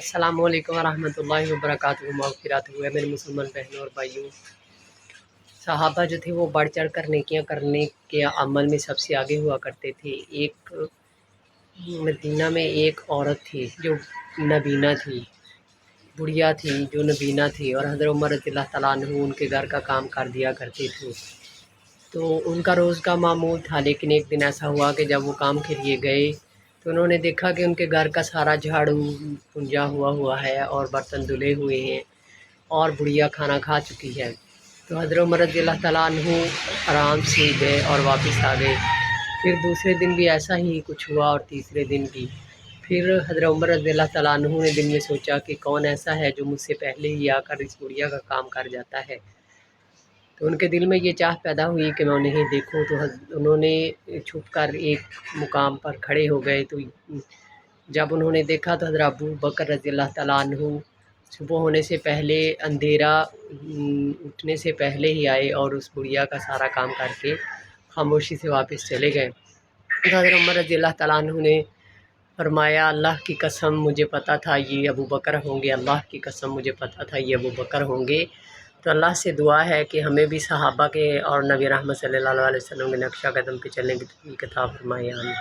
السلام علیکم ورحمۃ اللہ وبرکاتہ۔ مغفرات ہوئے میرے مسلمان بہنوں اور بھائیوں، صحابہ جو تھے وہ بڑھ چڑھ کر نیکیاں کرنے کے عمل میں سب سے آگے ہوا کرتے تھے۔ ایک مدینہ میں ایک عورت تھی جو نبینہ تھی، بڑھیا تھی جو نبینہ تھی، اور حضرت عمر رضی اللہ تعالیٰ عنہ ان کے گھر کا کام کر دیا کرتے تھے۔ تو ان کا روز کا معمول تھا، لیکن ایک دن ایسا ہوا کہ جب وہ کام کے لیے گئے تو انہوں نے دیکھا کہ ان کے گھر کا سارا جھاڑو پنجا ہوا ہے اور برتن دھلے ہوئے ہیں اور بڑھیا کھانا کھا چکی ہے۔ تو حضرت عمر رضی اللہ تعالیٰ عنہ آرام سے گئے اور واپس آ گئے۔ پھر دوسرے دن بھی ایسا ہی کچھ ہوا اور تیسرے دن بھی۔ پھر حضرت عمر رضی اللہ تعالیٰ عنہ نے دل میں سوچا کہ کون ایسا ہے جو مجھ سے پہلے ہی آ کر اس بڑھیا کا کام کر جاتا ہے۔ تو ان کے دل میں یہ چاہ پیدا ہوئی کہ میں انہیں دیکھوں، تو انہوں نے چھپ کر ایک مقام پر کھڑے ہو گئے۔ تو جب انہوں نے دیکھا تو حضرت ابو بکر رضی اللہ تعالیٰ عنہ صبح ہونے سے پہلے، اندھیرا اٹھنے سے پہلے ہی آئے اور اس بڑھیا کا سارا کام کر کے خاموشی سے واپس چلے گئے۔ تو حضرت عمر رضی اللہ تعالیٰ عنہ نے فرمایا، اللہ کی قسم مجھے پتہ تھا یہ ابو بکر ہوں گے، اللہ کی قسم مجھے پتہ تھا یہ ابو بکر ہوں گے۔ تو اللہ سے دعا ہے کہ ہمیں بھی صحابہ کے اور نبی رحمت صلی اللہ علیہ وسلم کے نقشہ قدم پہ چلنے کی توفیق عطا فرمائے، آمین۔